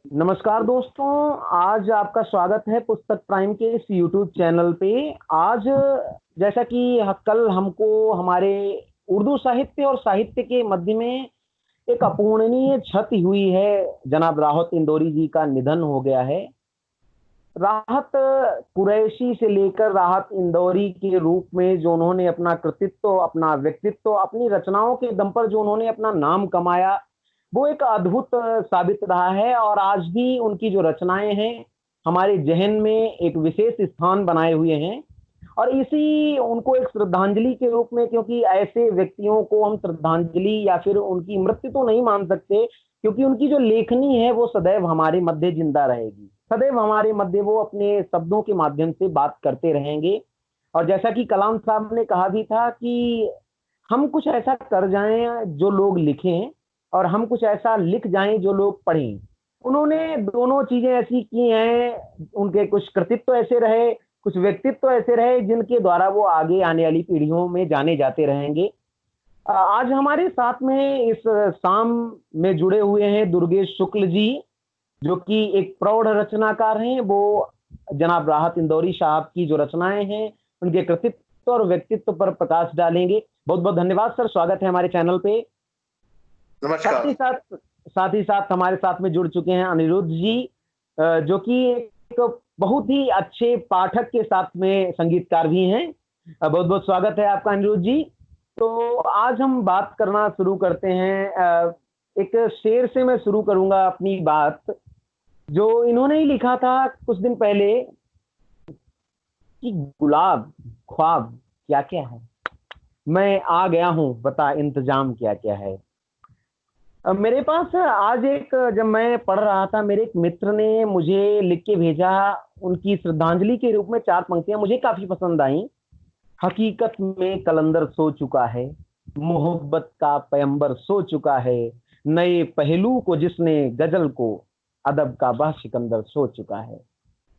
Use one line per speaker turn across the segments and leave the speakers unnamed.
नमस्कार दोस्तों। आज आपका स्वागत है पुस्तक प्राइम के इस यूट्यूब चैनल पे। आज जैसा कि कल हमको हमारे उर्दू साहित्य और साहित्य के मध्य में एक अपूरणीय क्षति हुई है। जनाब राहत इंदौरी जी का निधन हो गया है। राहत कुरैशी से लेकर राहत इंदौरी के रूप में जो उन्होंने अपना कृतित्व, अपना व्यक्तित्व, अपनी रचनाओं के दम पर जो उन्होंने अपना नाम कमाया, वो एक अद्भुत साबित रहा है। और आज भी उनकी जो रचनाएं हैं हमारे जहन में एक विशेष स्थान बनाए हुए हैं। और इसी उनको एक श्रद्धांजलि के रूप में, क्योंकि ऐसे व्यक्तियों को हम श्रद्धांजलि या फिर उनकी मृत्यु तो नहीं मान सकते, क्योंकि उनकी जो लेखनी है वो सदैव हमारे मध्य जिंदा रहेगी। सदैव हमारे मध्य वो अपने शब्दों के माध्यम से बात करते रहेंगे। और जैसा कि कलाम साहब ने कहा भी था कि हम कुछ ऐसा कर जाएं जो लोग लिखें, और हम कुछ ऐसा लिख जाएं जो लोग पढ़ें। उन्होंने दोनों चीजें ऐसी की हैं। उनके कुछ कृतित्व ऐसे रहे, कुछ व्यक्तित्व ऐसे रहे जिनके द्वारा वो आगे आने वाली पीढ़ियों में जाने जाते रहेंगे। आज हमारे साथ में इस शाम में जुड़े हुए हैं दुर्गेश शुक्ल जी, जो कि एक प्रौढ़ रचनाकार हैं। वो जनाब राहत इंदौरी साहब की जो रचनाएं हैं उनके कृतित्व और व्यक्तित्व पर प्रकाश डालेंगे। बहुत बहुत धन्यवाद सर, स्वागत है हमारे चैनल पे। साथ ही
नमस्कार।
साथ हमारे साथ में जुड़ चुके हैं अनिरुद्ध जी, जो कि एक बहुत ही अच्छे पाठक के साथ में संगीतकार भी हैं। बहुत बहुत स्वागत है आपका अनिरुद्ध जी। तो आज हम बात करना शुरू करते हैं। एक शेर से मैं शुरू करूंगा अपनी बात, जो इन्होंने ही लिखा था कुछ दिन पहले कि गुलाब ख्वाब क्या क्या है, मैं आ गया हूं बता इंतजाम क्या क्या है। अब मेरे पास आज एक, जब मैं पढ़ रहा था, मेरे एक मित्र ने मुझे लिख के भेजा। उनकी श्रद्धांजलि के रूप में चार पंक्तियां मुझे काफी पसंद आई। हकीकत में कलंदर सो चुका है, मोहब्बत का पैगंबर सो चुका है, नए पहलू को जिसने गजल को, अदब का वह सिकंदर सो चुका है।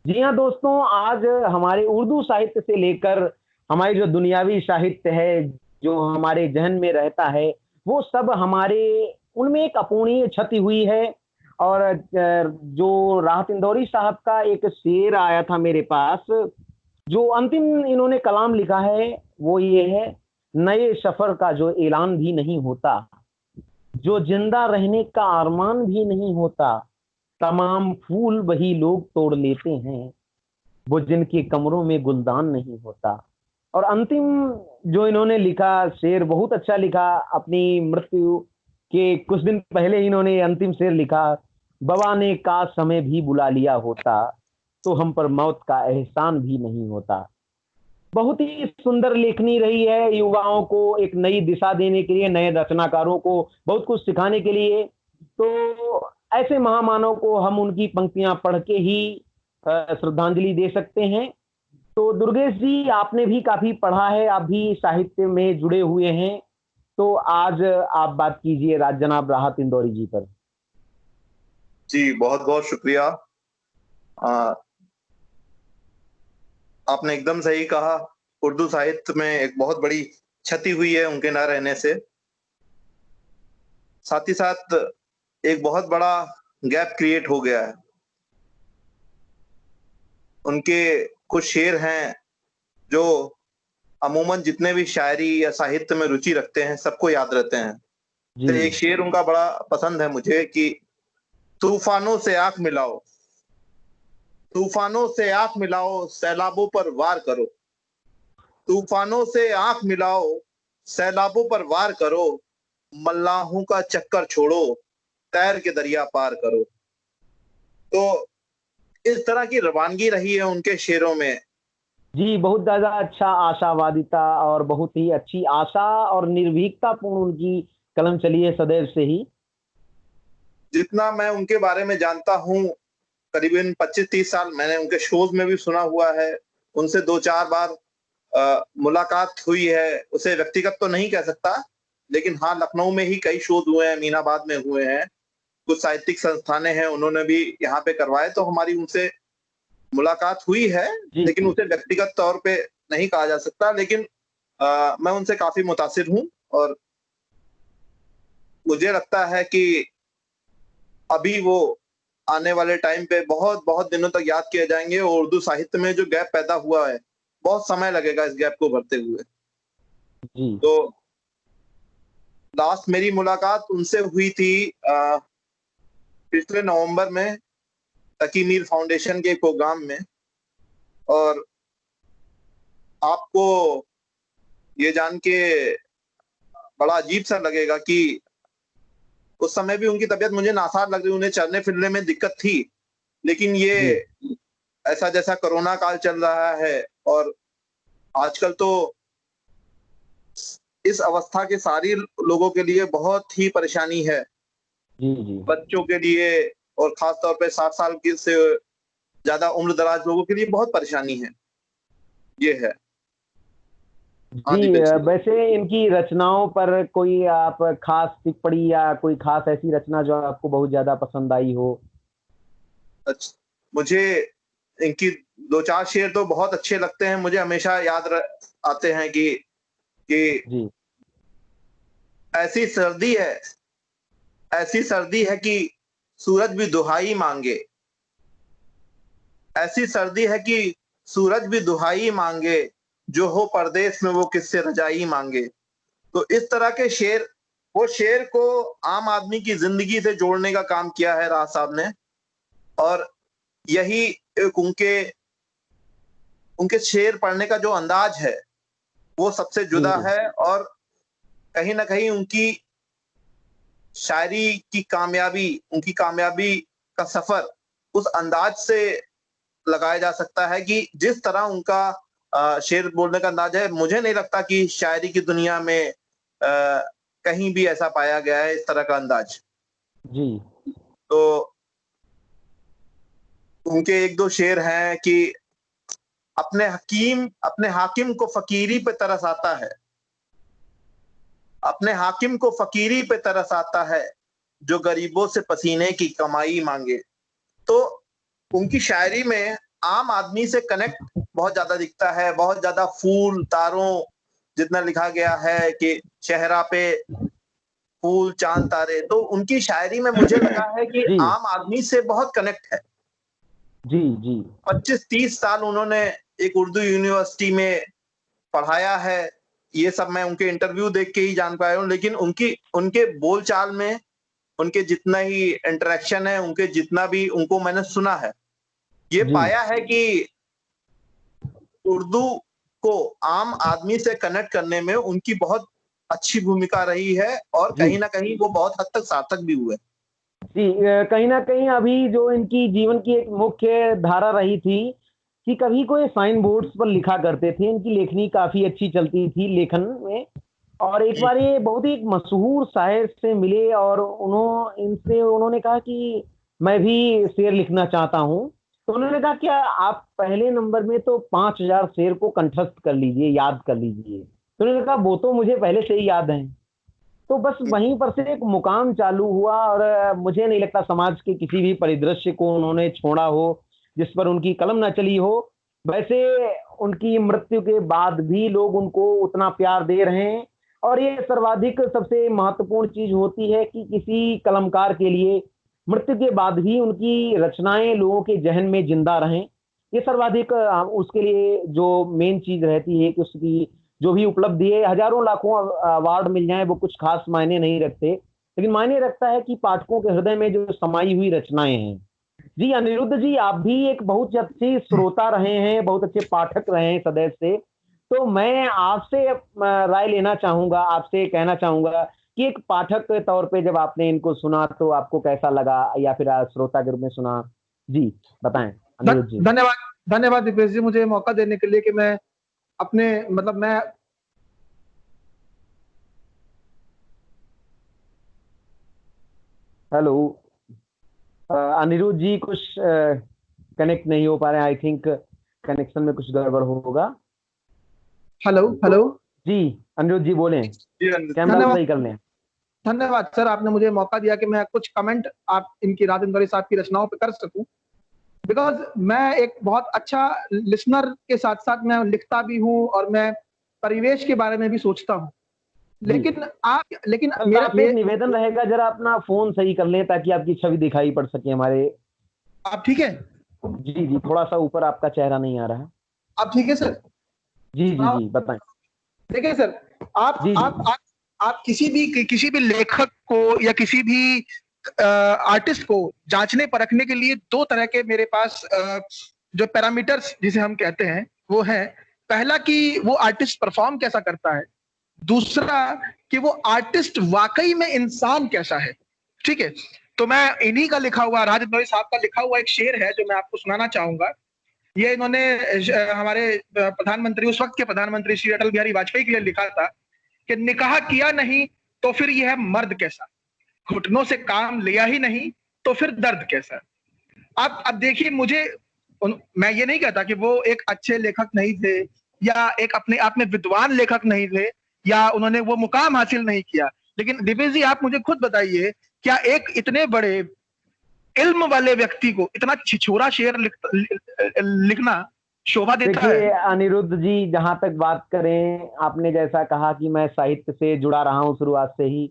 जी हाँ दोस्तों, आज हमारे उर्दू साहित्य से लेकर हमारी जो दुनियावी साहित्य है, जो हमारे जहन में रहता है, वो सब हमारे उनमें एक अपूर्णीय क्षति हुई है। और जो राहत इंदौरी साहब का एक शेर आया था मेरे पास, जो अंतिम इन्होंने कलाम लिखा है, वो ये है: नए सफर का जो ऐलान भी नहीं होता, जो जिंदा रहने का अरमान भी नहीं होता, तमाम फूल वही लोग तोड़ लेते हैं, वो जिनके कमरों में गुलदान नहीं होता। और अंतिम जो इन्होंने लिखा शेर बहुत अच्छा लिखा। अपनी मृत्यु के कुछ दिन पहले ही इन्होंने ये अंतिम शेर लिखा: बाबा ने काश समय भी बुला लिया होता, तो हम पर मौत का एहसान भी नहीं होता। बहुत ही सुंदर लेखनी रही है, युवाओं को एक नई दिशा देने के लिए, नए रचनाकारों को बहुत कुछ सिखाने के लिए। तो ऐसे महामानव को हम उनकी पंक्तियां पढ़ के ही श्रद्धांजलि दे सकते हैं। तो दुर्गेश जी, आपने भी काफी पढ़ा है, आप भी साहित्य में जुड़े हुए हैं। तो आज आप बात कीजिए जनाब राहत इंदौरी जी पर।
जी, बहुत बहुत शुक्रिया। आ, आपने एकदम सही कहा। उर्दू साहित्य में एक बहुत बड़ी क्षति हुई है उनके ना रहने से। साथ ही साथ एक बहुत बड़ा गैप क्रिएट हो गया है। उनके कुछ शेर हैं जो अमूमन जितने भी शायरी या साहित्य में रुचि रखते हैं सबको याद रहते हैं।
जी।
तो एक शेर उनका बड़ा पसंद है मुझे कि तूफानों से आंख मिलाओ, तूफानों से आंख मिलाओ, सैलाबों पर वार करो। तूफानों से आंख मिलाओ, सैलाबों पर वार करो, मल्लाहों का चक्कर छोड़ो, तैर के दरिया पार करो। तो इस तरह की रवानगी रही है उनके शेरों में।
जी, बहुत ज्यादा अच्छा आशावादिता और बहुत ही अच्छी आशा और निर्भीकता पूर्ण उनकी कलम चली है सदैव से ही।
जितना मैं उनके बारे में जानता हूँ, करीबन 25-30 साल मैंने उनके शोज में भी सुना हुआ है। उनसे 2-4 बार मुलाकात हुई है। उसे व्यक्तिगत तो नहीं कह सकता, लेकिन हाँ, लखनऊ में ही कई शोध हुए हैं, अमीनाबाद में हुए हैं। कुछ साहित्यिक संस्थानें हैं, उन्होंने भी यहाँ पे करवाए, तो हमारी उनसे मुलाकात हुई है।
जी
लेकिन
जी।
उसे व्यक्तिगत तौर पे नहीं कहा जा सकता। लेकिन मैं उनसे काफ़ी मुतासिर हूँ और मुझे लगता है कि अभी वो आने वाले टाइम पे बहुत बहुत दिनों तक याद किए जाएंगे, और उर्दू साहित्य में जो गैप पैदा हुआ है, बहुत समय लगेगा इस गैप को भरते हुए।
जी
तो लास्ट मेरी मुलाकात उनसे हुई थी पिछले नवंबर में तकी मीर फाउंडेशन के प्रोग्राम में। और आपको ये जान के बड़ा अजीब सा लगेगा कि उस समय भी उनकी तबीयत मुझे नासाज लग रही, उन्हें चलने फिरने में दिक्कत थी, लेकिन ये
जी
ऐसा जैसा कोरोना काल चल रहा है, और आजकल तो इस अवस्था के सारी लोगों के लिए बहुत ही परेशानी है,
जी जी
बच्चों के लिए, और खास तौर पे 60 साल की से ज्यादा उम्र दराज लोगों के लिए बहुत परेशानी है। ये है। हाँ
जी
दीपेश जी।
वैसे इनकी रचनाओं पर कोई आप खास टिप्पणी या कोई खास ऐसी रचना जो आपको बहुत ज्यादा पसंद आई हो?
अच्छा, मुझे इनकी दो चार शेर तो बहुत अच्छे लगते हैं, मुझे हमेशा आते हैं कि
जी
ऐसी सर्दी है, ऐसी सर्दी है कि सूरज भी दुहाई मांगे, ऐसी सर्दी है कि सूरज भी दुहाई मांगे, जो हो परदेश में वो किससे रजाई मांगे। तो इस तरह के शेर, वो शेर को आम आदमी की जिंदगी से जोड़ने का काम किया है राज साहब ने। और यही एक उनके उनके शेर पढ़ने का जो अंदाज है वो सबसे जुदा
जी
है, और कहीं ना कहीं उनकी शायरी की कामयाबी, उनकी कामयाबी का सफर उस अंदाज से लगाया जा सकता है कि जिस तरह उनका शेर बोलने का अंदाज है, मुझे नहीं लगता कि शायरी की दुनिया में कहीं भी ऐसा पाया गया है इस तरह का अंदाज।
जी
तो उनके एक दो शेर हैं कि अपने हाकिम को फकीरी पे तरस आता है, अपने हाकिम को फकीरी पे तरस आता है, जो गरीबों से पसीने की कमाई मांगे। तो उनकी शायरी में आम आदमी से कनेक्ट बहुत ज्यादा दिखता है, बहुत ज्यादा फूल तारों जितना लिखा गया है कि शहरा पे फूल चांद तारे, तो उनकी शायरी में मुझे लगा है कि
जी
आम आदमी से बहुत कनेक्ट है।
जी जी
25-30 साल उन्होंने एक उर्दू यूनिवर्सिटी में पढ़ाया है, ये सब मैं उनके इंटरव्यू देख के ही जान पाया हूँ, लेकिन उनकी उनके बोलचाल में, उनके जितना ही इंटरेक्शन है, उनके जितना भी उनको मैंने सुना है, ये
जी
पाया है कि उर्दू को आम आदमी से कनेक्ट करने में उनकी बहुत अच्छी भूमिका रही है, और
जी
कहीं ना कहीं वो बहुत हद तक सार्थक भी हुए।
जी कहीं न कहीं अभी जो इनकी जीवन की एक मुख्य धारा रही थी, कि कभी कोई साइन बोर्ड्स पर लिखा करते थे, इनकी लेखनी काफ़ी अच्छी चलती थी लेखन में। और एक बार ये बहुत ही एक मशहूर शायर से मिले और उन्होंने कहा कि मैं भी शेर लिखना चाहता हूँ। तो उन्होंने कहा क्या आप पहले नंबर में तो 5000 शेर को कंठस्थ कर लीजिए, याद कर लीजिए। तो उन्होंने कहा वो तो मुझे पहले से ही याद हैं। तो बस वहीं पर से एक मुकाम चालू हुआ और मुझे नहीं लगता समाज के किसी भी परिदृश्य को उन्होंने छोड़ा हो जिस पर उनकी कलम ना चली हो। वैसे उनकी मृत्यु के बाद भी लोग उनको उतना प्यार दे रहे हैं और ये सर्वाधिक सबसे महत्वपूर्ण चीज होती है कि किसी कलमकार के लिए मृत्यु के बाद भी उनकी रचनाएं लोगों के जहन में जिंदा रहें। ये सर्वाधिक उसके लिए जो मेन चीज रहती है कि उसकी जो भी उपलब्धि है, हजारों लाखों अवार्ड मिल जाए वो कुछ खास मायने नहीं रखते, लेकिन मायने रखता है कि पाठकों के हृदय में जो समाई हुई रचनाएं हैं। जी अनिरुद्ध जी, आप भी एक बहुत अच्छे श्रोता रहे हैं, बहुत अच्छे पाठक रहे हैं सदैव से। तो मैं आपसे राय लेना चाहूंगा, आपसे कहना चाहूंगा कि एक पाठक के तौर पे जब आपने इनको सुना तो आपको कैसा लगा, या फिर श्रोता के रूप में सुना? जी बताएं अनिरुद्ध जी।
धन्यवाद, धन्यवाद दीपेश जी, मुझे मौका देने के लिए कि मैं अपने मतलब मैं
हेलो अनिरुद्ध जी, कुछ कनेक्ट नहीं हो पा रहे हैं, आई थिंक कनेक्शन में कुछ गड़बड़ होगा।
हेलो
तो
हेलो।
जी अनिरुद्ध जी बोलें,
जी रंजित।
कैमरा
धन्यवाद,
सही कर लें।
धन्यवाद सर, आपने मुझे मौका दिया कि मैं कुछ कमेंट आप इनकी राजेंद्र तिवारी साहब की रचनाओं पे कर सकूं। बिकॉज मैं एक बहुत अच्छा लिसनर के साथ साथ मैं लिखता भी हूं और मैं परिवेश के बारे में भी सोचता हूं।
जी
लेकिन
बस
मेरा
आपसे एक निवेदन रहेगा, जरा अपना फोन सही कर लें ताकि आपकी छवि दिखाई पड़ सके हमारे
आप ठीक है?
जी जी, थोड़ा सा ऊपर आपका चेहरा नहीं आ रहा।
आप ठीक है सर?
जी जी जी, बताएं।
देखिए सर, आप
जी
आप
जी
आप आप किसी भी लेखक को या किसी भी आर्टिस्ट को जांचने परखने के लिए दो तरह के मेरे पास जो पैरामीटर्स जिसे हम कहते हैं वो है। पहला कि वो आर्टिस्ट परफॉर्म कैसा करता है, दूसरा कि वो आर्टिस्ट वाकई में इंसान कैसा है। ठीक है, तो मैं इन्हीं का लिखा हुआ, राज इंदौरी साहब का लिखा हुआ एक शेर है जो मैं आपको सुनाना चाहूंगा। ये इन्होंने हमारे प्रधानमंत्री, उस वक्त के प्रधानमंत्री श्री अटल बिहारी वाजपेयी के लिए लिखा था कि निकाह किया नहीं तो फिर यह मर्द कैसा, घुटनों से काम लिया ही नहीं तो फिर दर्द कैसा। आप अब देखिए, मैं ये नहीं कहता कि वो एक अच्छे लेखक नहीं थे या एक अपने आप में विद्वान लेखक नहीं थे या उन्होंने वो मुकाम हासिल नहीं किया, लेकिन दिवेश जी आप मुझे खुद बताइए, क्या एक इतने बड़े इल्म वाले व्यक्ति को इतना छिछोरा शेर लिखना शोभा देता है?
देखिए अनिरुद्ध जी, जहां तक बात करें, आपने जैसा कहा कि मैं साहित्य से जुड़ा रहा हूं शुरुआत से ही,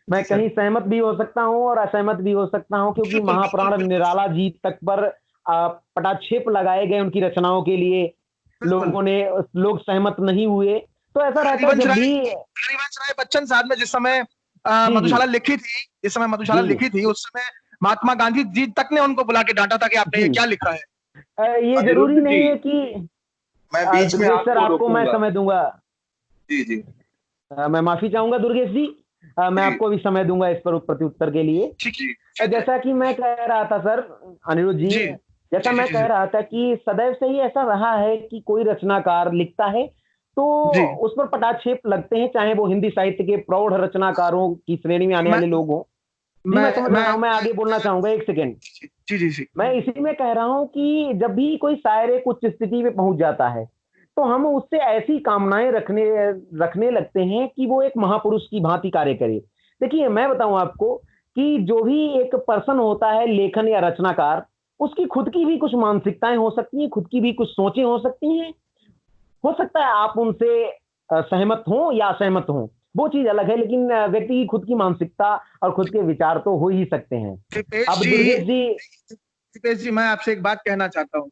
मैं
जी सर,
कहीं सहमत भी हो सकता हूं और असहमत भी हो सकता हूं, क्योंकि
बिल्कुल बिल्कुल
महाप्राण
बिल्कुल
निराला जी तक पर पटाक्षेप लगाए गए उनकी रचनाओं के लिए।
बिल्कुल।
लोगों ने, लोग सहमत नहीं हुए। तो ऐसा रहता है
हरिवंश
जब
राय
भी।
हरिवंश राय बच्चन साहब ने जिस समय
जी जी
मधुशाला लिखी थी, जिस समय मधुशाला
जी
लिखी थी, उस समय महात्मा गांधी जी तक ने उनको बुला के डांटा था कि आपने
जी,
ये क्या लिखा है।
ये जरूरी
अनिरुद्ध जी,
नहीं है कि
मैं बीच में
दुर्गेश सर,
आपको
आपको मैं
रोकूंगा।
समय दूंगा।
जी जी
मैं माफी चाहूंगा दुर्गेश जी, मैं
जी
आपको भी समय दूंगा इस पर प्रत्युत्तर के लिए।
ठीक है, ठीक है।
जैसा कि मैं कह रहा था सर, अनिरुद्ध जी,
जी
जैसा
जी जी
मैं
जी
कह
सर।
रहा था कि सदैव से ही ऐसा रहा है कि कोई रचनाकार लिखता है तो
जी
उस पर पटाक्षेप लगते हैं, चाहे वो हिंदी साहित्य के प्रौढ़ रचनाकारों की श्रेणी में आने
मैं
वाले लोग हों। जी, मैं समझ
मैं
रहा हूं, मैं आगे बोलना चाहूंगा, एक सेकेंड।
जी जी जी
मैं इसी में कह रहा हूं कि जब भी कोई शायर एक उच्च स्थिति में पहुंच जाता है, तो हम उससे ऐसी कामनाएं रखने रखने लगते हैं कि वो एक महापुरुष की भांति कार्य करे। देखिए मैं बताऊं आपको कि जो भी एक पर्सन होता है, लेखन या रचनाकार, उसकी खुद की भी कुछ मानसिकताएं हो सकती हैं, खुद की भी कुछ सोचें हो सकती हैं। हो सकता है आप उनसे सहमत हों या असहमत हों, वो चीज अलग है, लेकिन व्यक्ति की खुद की मानसिकता और खुद के विचार तो हो ही सकते हैं।
दीपेश
अब
जी,
दुर्गेश जी।
दीपेश जी, मैं आपसे एक बात कहना चाहता हूँ।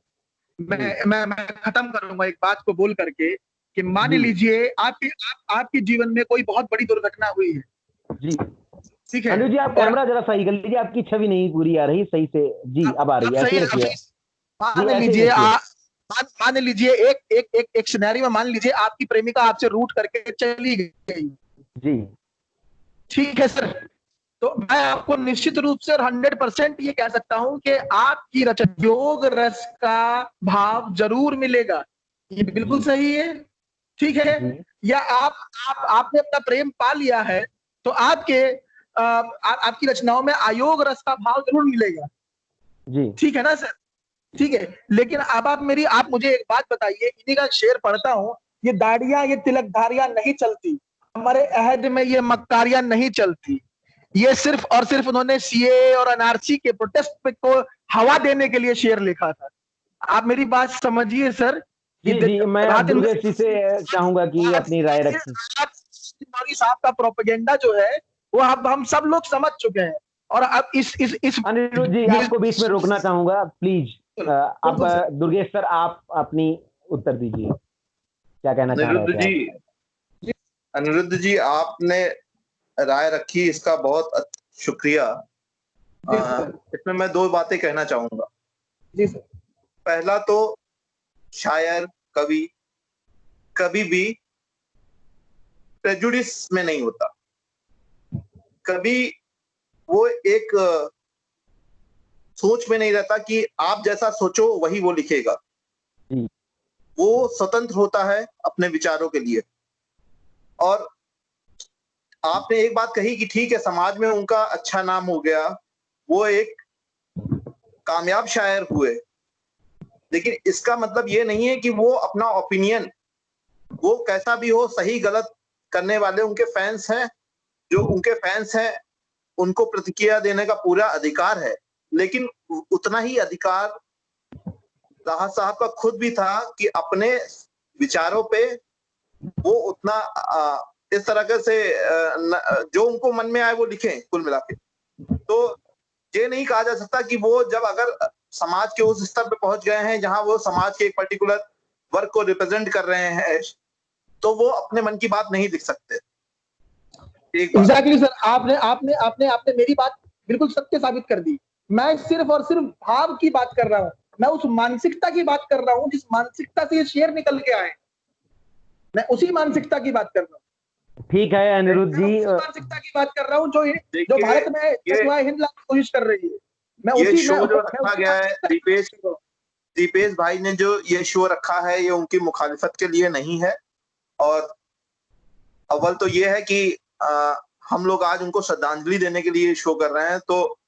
जी
मैं खत्म करूंगा एक बात को बोल करके कि मान
जी
लीजिए आपके जीवन में कोई बहुत बड़ी दुर्घटना हुई है।
जी,
ठीक है,
अनुज जी, आप
और
कैमरा जरा सही कर लीजिए, आपकी छवि नहीं पूरी आ रही सही से। जी, अब आ रही
अब
है, ऐसे
सही
ही
है, अब
रखिए।
सही।
जी,
मान
ऐसे ही
लीजिए
रखिए।
मान लीजिए एक सिनेरियो में मान लीजिए आपकी प्रेमिका आपसे रूठ करके चली गई।
जी
ठीक है सर, तो मैं आपको निश्चित रूप से 100% ये कह सकता हूं कि आपकी रचना योग रस का भाव जरूर मिलेगा। ये बिल्कुल
जी
सही है। ठीक है,
जी
या आपने अपना प्रेम पा लिया है तो आपकी रचनाओं में अयोग रस का भाव जरूर मिलेगा।
जी
ठीक है ना सर? ठीक है, लेकिन अब आप मुझे एक बात बताइए, इन्हीं का शेर पढ़ता हूं, ये दाढ़ियां ये तिलकधारियां नहीं चलती, हमारे अहद में ये मक्कारियां नहीं चलती। ये सिर्फ और सिर्फ उन्होंने सीए और एनआरसी के प्रोटेस्ट को हवा देने के लिए शेर लिखा था। आप मेरी बात समझिए सर। ये
जी जी, मैं अब दुर्गेश जी से चाहूंगा कि अपनी राय रखें।
तिवारी साहब का प्रोपेगेंडा जो है वो अब हम सब लोग समझ चुके हैं। और अब इस
अनिरुद्ध जी, आपको बीच में रोकना चाहूंगा प्लीज। अब
बिल्कुल सर।
दुर्गेश सर, आप अपनी उत्तर दीजिए, क्या कहना चाह रहे
अनिरुद्ध
थे
जी,
आप।
अनिरुद्ध जी, आपने राय रखी, इसका बहुत शुक्रिया।
जी सर।
इसमें मैं दो बातें कहना चाहूंगा।
जी सर।
पहला तो शायर, कवि कभी भी प्रेजुडिस में नहीं होता। कभी वो एक सोच में नहीं रहता कि आप जैसा सोचो वही वो लिखेगा।
जी
वो स्वतंत्र होता है अपने विचारों के लिए। और आपने एक बात कही कि ठीक है, समाज में उनका अच्छा नाम हो गया, वो एक कामयाब शायर हुए, लेकिन इसका मतलब ये नहीं है कि वो अपना ओपिनियन, वो कैसा भी हो, सही गलत करने वाले उनके फैंस हैं। जो उनके फैंस हैं उनको प्रतिक्रिया देने का पूरा अधिकार है, लेकिन उतना ही अधिकार राहत साहब का खुद भी था कि अपने विचारों पे वो उतना इस तरह से जो उनको मन में आए वो लिखें कुल मिला के। तो ये नहीं कहा जा सकता कि वो जब अगर समाज के उस स्तर पे पहुंच गए हैं जहां वो समाज के एक पर्टिकुलर वर्ग को रिप्रेजेंट कर रहे हैं, तो वो अपने मन की बात नहीं लिख सकते। एक बात
एग्जैक्टली सर, आपने आपने आपने आपने मेरी बात बिल्कुल सत्य साबित कर दी। मैं सिर्फ और सिर्फ भाव की बात कर रहा हूँ, मैं उस मानसिकता की बात कर रहा हूँ जिस मानसिकता से ये शेर निकल के आए, मैं उसी मानसिकता की बात कर रहा हूँ।
ठीक है अनिरुद्ध
मैं
जी,
उसी मानसिकता की बात कर रहा हूँ जो
देखिए,
भारत में
ये
सिवाय हिंद लाने की कोशिश कर रही है। मैं
ये
उसी
शो जो
मैं
रखा
उसी
गया है,
मानसिकता की बात कर रहा हूँ।
दीपेश भाई ने जो ये शो रखा है, ये उनकी मुखालिफत के लिए नहीं है। और अव्वल तो ये है कि हम लोग आज उनको श्रद्धांजलि देने के लिए शो कर रहे हैं, तो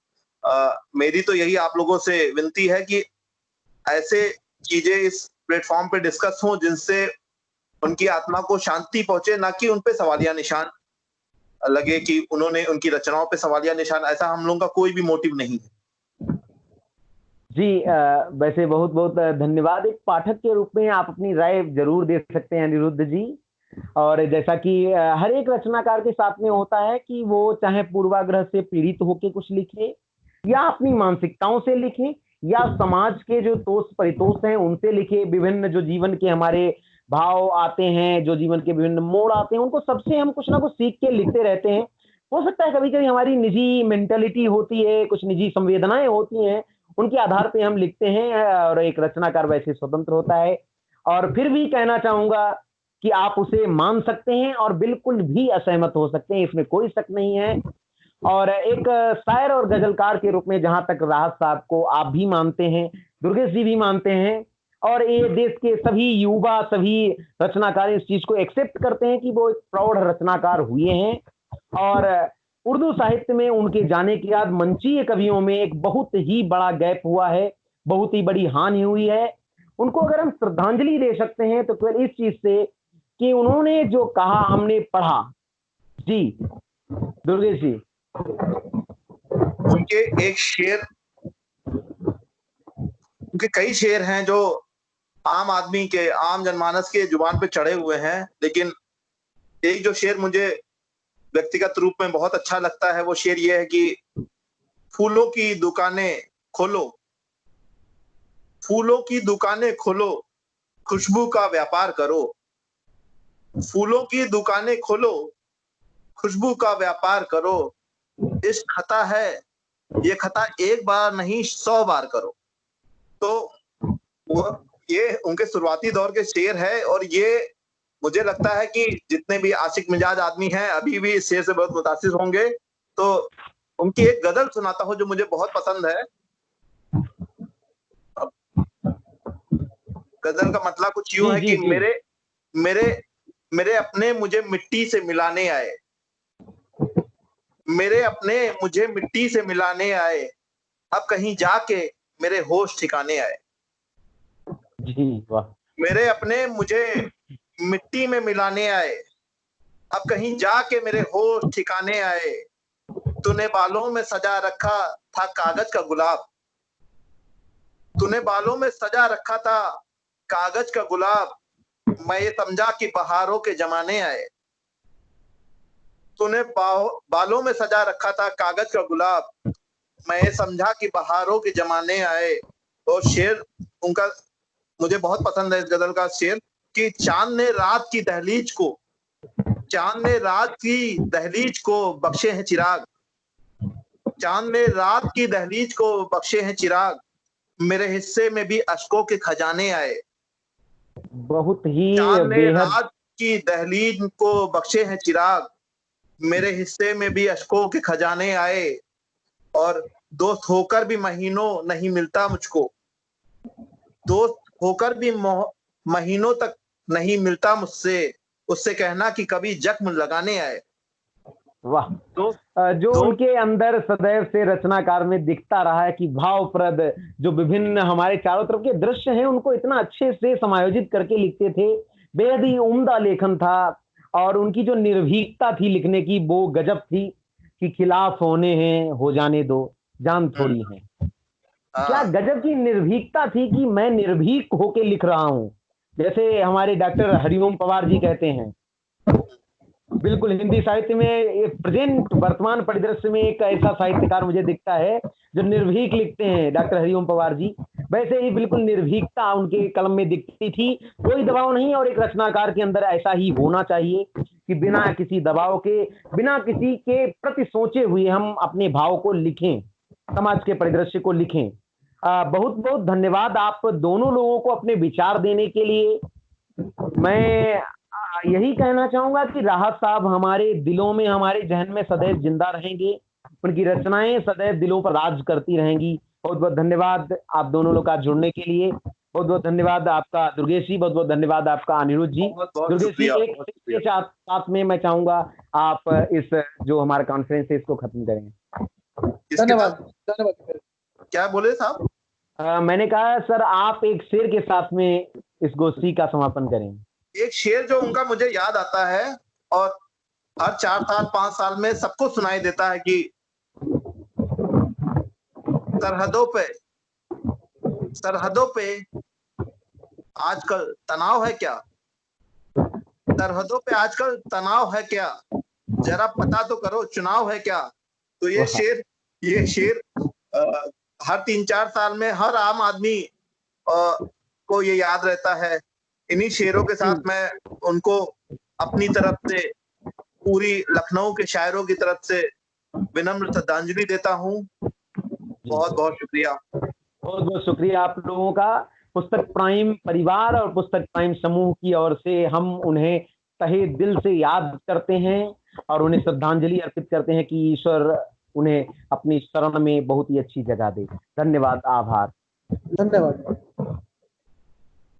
मेरी तो यही आप लोगों से विनती है कि ऐसे चीजें इस प्लेटफॉर्म पे डिस्कस हों जिनसे उनकी आत्मा को शांति पहुंचे, ना कि उनपे सवालिया निशान लगे कि उन्होंने उनकी रचनाओं पे सवालिया निशान, ऐसा हम लोगों का कोई भी मोटिव नहीं है।
जी वैसे बहुत बहुत धन्यवाद। एक पाठक के रूप में आप अपनी राय जरूर दे सकते हैं अनिरुद्ध जी। और जैसा कि हर एक रचनाकार के साथ में होता है कि वो चाहे पूर्वाग्रह से पीड़ित होकर कुछ लिखे, या अपनी मानसिकताओं से लिखे, या समाज के जो तोष परितोष हैं उनसे लिखे, विभिन्न जो जीवन के हमारे भाव आते हैं, जो जीवन के विभिन्न मोड़ आते हैं, उनको सबसे हम कुछ ना कुछ सीख के लिखते रहते हैं। हो सकता है कभी कभी हमारी निजी मेंटेलिटी होती है, कुछ निजी संवेदनाएं होती हैं, उनके आधार पे हम लिखते हैं, और एक रचनाकार वैसे स्वतंत्र होता है। और फिर भी कहना चाहूंगा कि आप उसे मान सकते हैं और बिल्कुल भी असहमत हो सकते हैं, इसमें कोई शक नहीं है। और एक शायर और गजलकार के रूप में जहां तक राहत साहब को आप भी मानते हैं, दुर्गेश जी भी मानते हैं, और ये देश के सभी युवा, सभी रचनाकार इस चीज को एक्सेप्ट करते हैं कि वो एक प्रौढ़ रचनाकार हुए हैं। और उर्दू साहित्य में उनके जाने के बाद मंचीय कवियों में एक बहुत ही बड़ा गैप हुआ है, बहुत ही बड़ी हानि हुई है। उनको अगर हम श्रद्धांजलि दे सकते हैं तो केवल इस चीज से कि उन्होंने जो कहा हमने पढ़ा। जी दुर्गेश जी,
उनके एक शेर, उनके कई शेर हैं जो आम आदमी के, आम जनमानस के जुबान पे चढ़े हुए हैं, लेकिन एक जो शेर मुझे व्यक्तिगत रूप में बहुत अच्छा लगता है, वो शेर ये है कि फूलों की दुकानें खोलो, फूलों की दुकानें खोलो, खुशबू का व्यापार करो। फूलों की दुकानें खोलो, खुशबू का व्यापार करो। इश्क खता है, ये खता एक बार नहीं 100 बार करो। तो वो ये उनके शुरुआती दौर के शेर है, और ये मुझे लगता है कि जितने भी आशिक मिजाज आदमी हैं अभी भी इस शेर से बहुत मुतासिर होंगे। तो उनकी एक गजल सुनाता हूँ जो मुझे बहुत पसंद है। गजल का मतलब कुछ यूं
जी
है
जी
कि
जी,
मेरे मेरे मेरे अपने मुझे मिट्टी से मिलाने आए, मेरे अपने मुझे मिट्टी से मिलाने आए, अब कहीं जाके मेरे होश ठिकाने आए।
जी वाह,
मेरे अपने मुझे मिट्टी में मिलाने आए, अब कहीं जाके मेरे होश ठिकाने आए। तूने बालों में सजा रखा था कागज का गुलाब, तूने बालों में सजा रखा था कागज का गुलाब, मैं ये समझा कि बहारों के जमाने आए। तूने बालों में सजा रखा था कागज का गुलाब, मैं ये समझा कि बहारों के जमाने आए। और शेर उनका मुझे बहुत पसंद है, इस गजल का शेर कि चांद ने रात की दहलीज को, चांद ने रात की दहलीज को बख्शे हैं चिराग, चांद ने रात की दहलीज को बख्शे हैं चिराग, मेरे हिस्से में भी अशकों के खजाने आए।
बहुत ही
चांद ने
बेहद।
रात की दहलीज को बख्शे हैं चिराग, मेरे हिस्से में भी अशकों के खजाने आए। और दोस्त होकर भी महीनों नहीं मिलता मुझको, दोस्त होकर भी महीनों तक नहीं मिलता मुझसे, उससे कहना कि कभी जख्म लगाने आए।
वाह,
दोस्त
जो
दोस्त
उनके अंदर सदैव से रचनाकार में दिखता रहा है कि भावप्रद जो विभिन्न हमारे चारों तरफ के दृश्य हैं उनको इतना अच्छे से समायोजित करके लिखते थे, बेहद ही उम्दा लेखन था। और उनकी जो निर्भीकता थी लिखने की वो गजब थी कि खिलाफ होने हैं हो जाने दो, जान थोड़ी है। क्या
हाँ,
गजब की निर्भीकता थी कि मैं निर्भीक होके लिख रहा हूं, जैसे हमारे डॉक्टर हरिओम पवार जी कहते हैं। बिल्कुल, हिंदी साहित्य में प्रेजेंट वर्तमान परिदृश्य में एक ऐसा साहित्यकार मुझे दिखता है जो निर्भीक लिखते हैं, डॉक्टर हरिओम पवार जी। वैसे ही बिल्कुल निर्भीकता उनके कलम में दिखती थी, कोई दबाव नहीं, और एक रचनाकार के अंदर ऐसा ही होना चाहिए कि बिना किसी दबाव के, बिना किसी के प्रति सोचे हुए हम अपने भाव को लिखें, समाज के परिदृश्य को लिखें। बहुत बहुत धन्यवाद आप दोनों लोगों को अपने विचार देने के लिए। मैं यही कहना चाहूंगा कि राहत साहब हमारे दिलों में, हमारे जहन में सदैव जिंदा रहेंगे, उनकी रचनाएं सदैव दिलों पर राज करती रहेंगी। बहुत बहुत धन्यवाद आप दोनों लोग का जुड़ने के लिए। बहुत बहुत धन्यवाद आपका दुर्गेश जी, बहुत बहुत धन्यवाद आपका अनिरुद्ध जी। दुर्गेश जी, एक के साथ में मैं चाहूंगा आप इस जो हमारा कॉन्फ्रेंस है इसको खत्म करें।
धन्यवाद, धन्यवाद।
क्या बोले साहब?
मैंने कहा सर आप एक शेर के साथ में इस गोष्ठी का समापन करें।
एक शेर जो उनका मुझे याद आता है और हर 4 साल 5 साल में सबको सुनाई देता है कि सरहदों पे आजकल तनाव है क्या? सरहदों पे आजकल तनाव है क्या? जरा पता तो करो चुनाव है क्या? तो ये शेर हर 3-4 साल में हर आम आदमी को ये याद रहता है। इन्हीं शेरों के साथ मैं उनको अपनी तरफ से, पूरी लखनऊ के शायरों की तरफ से विनम्र श्रद्धांजलि देता हूँ। बहुत बहुत शुक्रिया।
बहुत बहुत शुक्रिया आप लोगों का। पुस्तक प्राइम परिवार और पुस्तक प्राइम समूह की ओर से हम उन्हें तहे दिल से याद करते हैं और उन्हें श्रद्धांजलि अर्पित करते हैं कि ईश्वर उन्हें अपनी शरण में बहुत ही अच्छी जगह दे। धन्यवाद, आभार।
धन्यवाद।